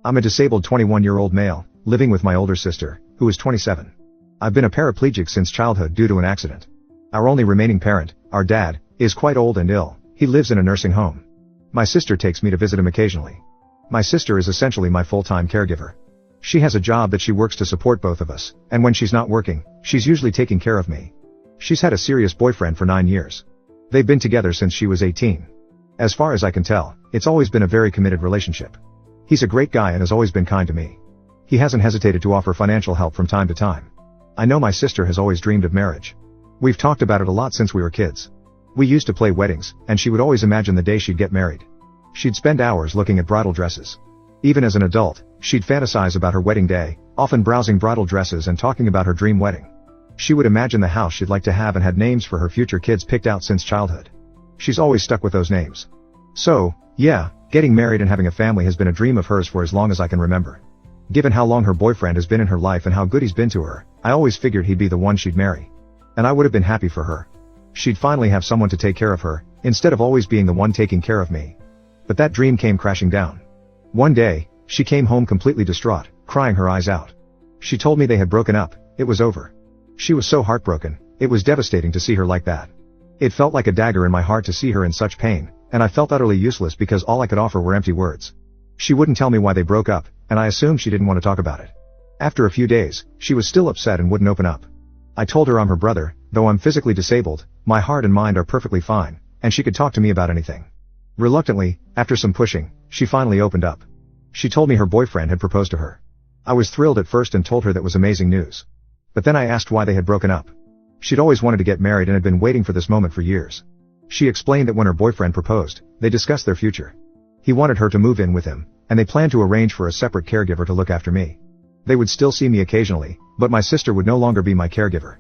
I'm a disabled 21-year-old male, living with my older sister, who is 27. I've been a paraplegic since childhood due to an accident. Our only remaining parent, our dad, is quite old and ill. He lives in a nursing home. My sister takes me to visit him occasionally. My sister is essentially my full-time caregiver. She has a job that she works to support both of us, and when she's not working, she's usually taking care of me. She's had a serious boyfriend for 9 years. They've been together since she was 18. As far as I can tell, it's always been a very committed relationship. He's a great guy and has always been kind to me. He hasn't hesitated to offer financial help from time to time. I know my sister has always dreamed of marriage. We've talked about it a lot since we were kids. We used to play weddings, and she would always imagine the day she'd get married. She'd spend hours looking at bridal dresses. Even as an adult, she'd fantasize about her wedding day, often browsing bridal dresses and talking about her dream wedding. She would imagine the house she'd like to have and had names for her future kids picked out since childhood. She's always stuck with those names. So, yeah, getting married and having a family has been a dream of hers for as long as I can remember. Given how long her boyfriend has been in her life and how good he's been to her, I always figured he'd be the one she'd marry. And I would have been happy for her. She'd finally have someone to take care of her, instead of always being the one taking care of me. But that dream came crashing down. One day, she came home completely distraught, crying her eyes out. She told me they had broken up, it was over. She was so heartbroken, it was devastating to see her like that. It felt like a dagger in my heart to see her in such pain, and I felt utterly useless because all I could offer were empty words. She wouldn't tell me why they broke up, and I assumed she didn't want to talk about it. After a few days, she was still upset and wouldn't open up. I told her I'm her brother, though I'm physically disabled, my heart and mind are perfectly fine, and she could talk to me about anything. Reluctantly, after some pushing, she finally opened up. She told me her boyfriend had proposed to her. I was thrilled at first and told her that was amazing news. But then I asked why they had broken up. She'd always wanted to get married and had been waiting for this moment for years. She explained that when her boyfriend proposed, they discussed their future. He wanted her to move in with him, and they planned to arrange for a separate caregiver to look after me. They would still see me occasionally, but my sister would no longer be my caregiver.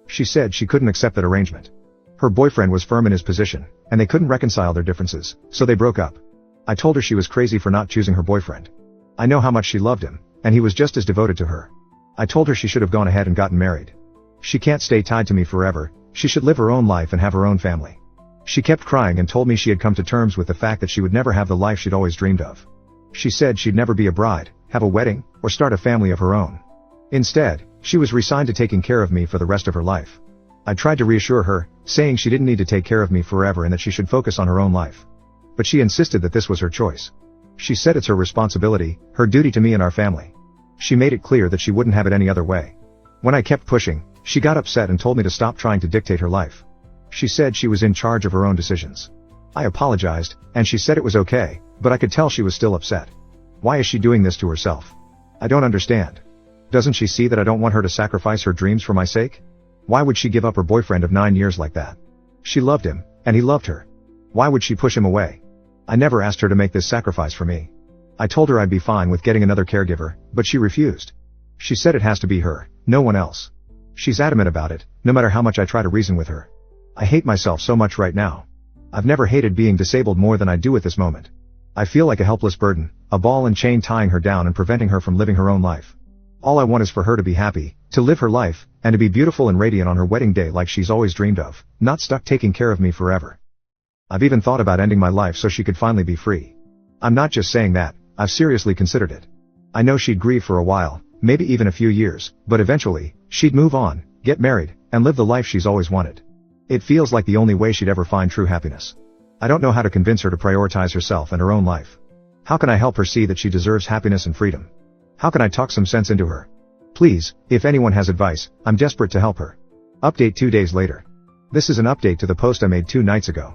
She said she couldn't accept that arrangement. Her boyfriend was firm in his position, and they couldn't reconcile their differences, so they broke up. I told her she was crazy for not choosing her boyfriend. I know how much she loved him, and he was just as devoted to her. I told her she should have gone ahead and gotten married. She can't stay tied to me forever, she should live her own life and have her own family. She kept crying and told me she had come to terms with the fact that she would never have the life she'd always dreamed of. She said she'd never be a bride, have a wedding, or start a family of her own. Instead, she was resigned to taking care of me for the rest of her life. I tried to reassure her, saying she didn't need to take care of me forever and that she should focus on her own life. But she insisted that this was her choice. She said it's her responsibility, her duty to me and our family. She made it clear that she wouldn't have it any other way. When I kept pushing, she got upset and told me to stop trying to dictate her life. She said she was in charge of her own decisions. I apologized, and she said it was okay, but I could tell she was still upset. Why is she doing this to herself? I don't understand. Doesn't she see that I don't want her to sacrifice her dreams for my sake? Why would she give up her boyfriend of 9 years like that? She loved him, and he loved her. Why would she push him away? I never asked her to make this sacrifice for me. I told her I'd be fine with getting another caregiver, but she refused. She said it has to be her, no one else. She's adamant about it, no matter how much I try to reason with her. I hate myself so much right now. I've never hated being disabled more than I do at this moment. I feel like a helpless burden, a ball and chain tying her down and preventing her from living her own life. All I want is for her to be happy, to live her life, and to be beautiful and radiant on her wedding day like she's always dreamed of, not stuck taking care of me forever. I've even thought about ending my life so she could finally be free. I'm not just saying that, I've seriously considered it. I know she'd grieve for a while, maybe even a few years, but eventually, she'd move on, get married, and live the life she's always wanted. It feels like the only way she'd ever find true happiness. I don't know how to convince her to prioritize herself and her own life. How can I help her see that she deserves happiness and freedom? How can I talk some sense into her? Please, if anyone has advice, I'm desperate to help her. Update 2 days later. This is an update to the post I made 2 nights ago.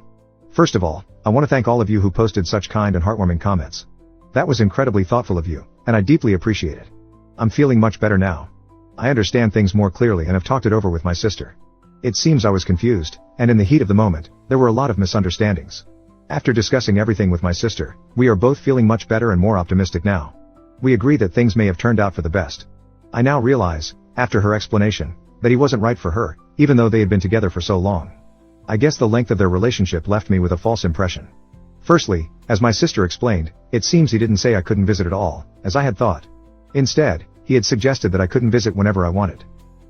First of all, I want to thank all of you who posted such kind and heartwarming comments. That was incredibly thoughtful of you, and I deeply appreciate it. I'm feeling much better now. I understand things more clearly and have talked it over with my sister. It seems I was confused, and in the heat of the moment, there were a lot of misunderstandings. After discussing everything with my sister, we are both feeling much better and more optimistic now. We agree that things may have turned out for the best. I now realize, after her explanation, that he wasn't right for her, even though they had been together for so long. I guess the length of their relationship left me with a false impression. Firstly, as my sister explained, it seems he didn't say I couldn't visit at all, as I had thought. Instead, he had suggested that I couldn't visit whenever I wanted.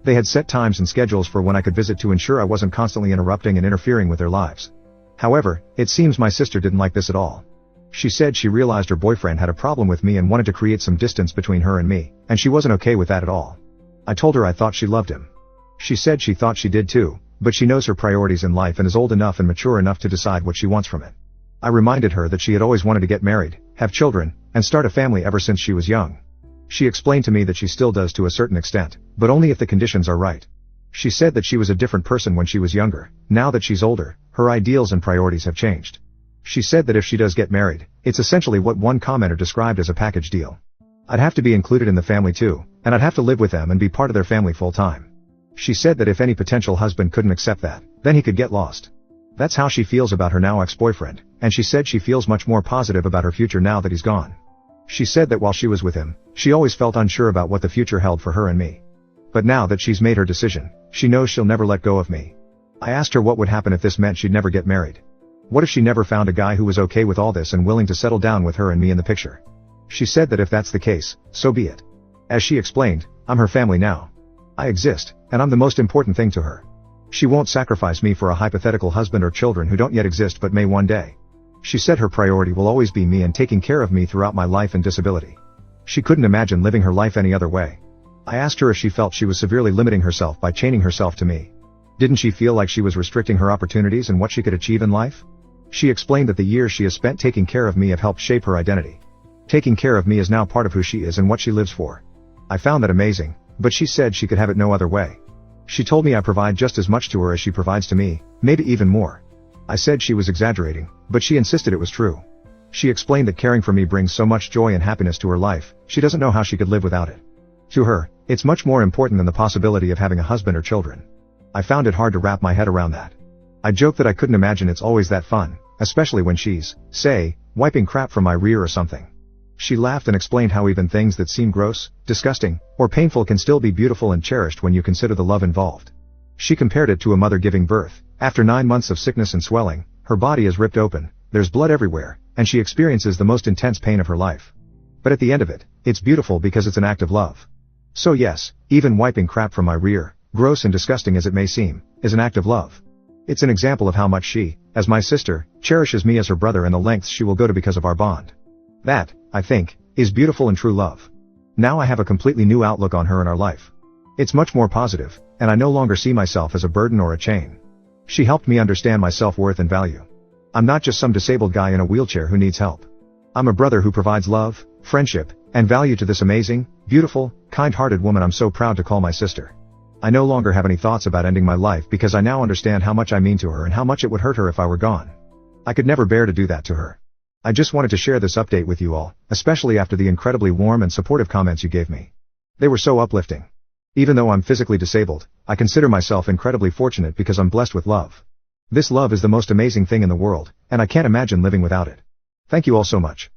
They had set times and schedules for when I could visit to ensure I wasn't constantly interrupting and interfering with their lives. However, it seems my sister didn't like this at all. She said she realized her boyfriend had a problem with me and wanted to create some distance between her and me, and she wasn't okay with that at all. I told her I thought she loved him. She said she thought she did too, but she knows her priorities in life and is old enough and mature enough to decide what she wants from it. I reminded her that she had always wanted to get married, have children, and start a family ever since she was young. She explained to me that she still does to a certain extent, but only if the conditions are right. She said that she was a different person when she was younger. Now that she's older, her ideals and priorities have changed. She said that if she does get married, it's essentially what one commenter described as a package deal. I'd have to be included in the family too, and I'd have to live with them and be part of their family full time. She said that if any potential husband couldn't accept that, then he could get lost. That's how she feels about her now ex-boyfriend, and she said she feels much more positive about her future now that he's gone. She said that while she was with him, she always felt unsure about what the future held for her and me. But now that she's made her decision, she knows she'll never let go of me. I asked her what would happen if this meant she'd never get married. What if she never found a guy who was okay with all this and willing to settle down with her and me in the picture? She said that if that's the case, so be it. As she explained, I'm her family now. I exist, and I'm the most important thing to her. She won't sacrifice me for a hypothetical husband or children who don't yet exist but may one day. She said her priority will always be me and taking care of me throughout my life and disability. She couldn't imagine living her life any other way. I asked her if she felt she was severely limiting herself by chaining herself to me. Didn't she feel like she was restricting her opportunities and what she could achieve in life? She explained that the years she has spent taking care of me have helped shape her identity. Taking care of me is now part of who she is and what she lives for. I found that amazing, but she said she could have it no other way. She told me I provide just as much to her as she provides to me, maybe even more. I said she was exaggerating, but she insisted it was true. She explained that caring for me brings so much joy and happiness to her life, she doesn't know how she could live without it. To her, it's much more important than the possibility of having a husband or children. I found it hard to wrap my head around that. I joked that I couldn't imagine it's always that fun, especially when she's, say, wiping crap from my rear or something. She laughed and explained how even things that seem gross, disgusting, or painful can still be beautiful and cherished when you consider the love involved. She compared it to a mother giving birth. After 9 months of sickness and swelling, her body is ripped open, there's blood everywhere, and she experiences the most intense pain of her life. But at the end of it, it's beautiful because it's an act of love. So yes, even wiping crap from my rear, gross and disgusting as it may seem, is an act of love. It's an example of how much she, as my sister, cherishes me as her brother and the lengths she will go to because of our bond. That, I think, is beautiful and true love. Now I have a completely new outlook on her and our life. It's much more positive, and I no longer see myself as a burden or a chain. She helped me understand my self-worth and value. I'm not just some disabled guy in a wheelchair who needs help. I'm a brother who provides love, friendship, and value to this amazing, beautiful, kind-hearted woman I'm so proud to call my sister. I no longer have any thoughts about ending my life because I now understand how much I mean to her and how much it would hurt her if I were gone. I could never bear to do that to her. I just wanted to share this update with you all, especially after the incredibly warm and supportive comments you gave me. They were so uplifting. Even though I'm physically disabled, I consider myself incredibly fortunate because I'm blessed with love. This love is the most amazing thing in the world, and I can't imagine living without it. Thank you all so much.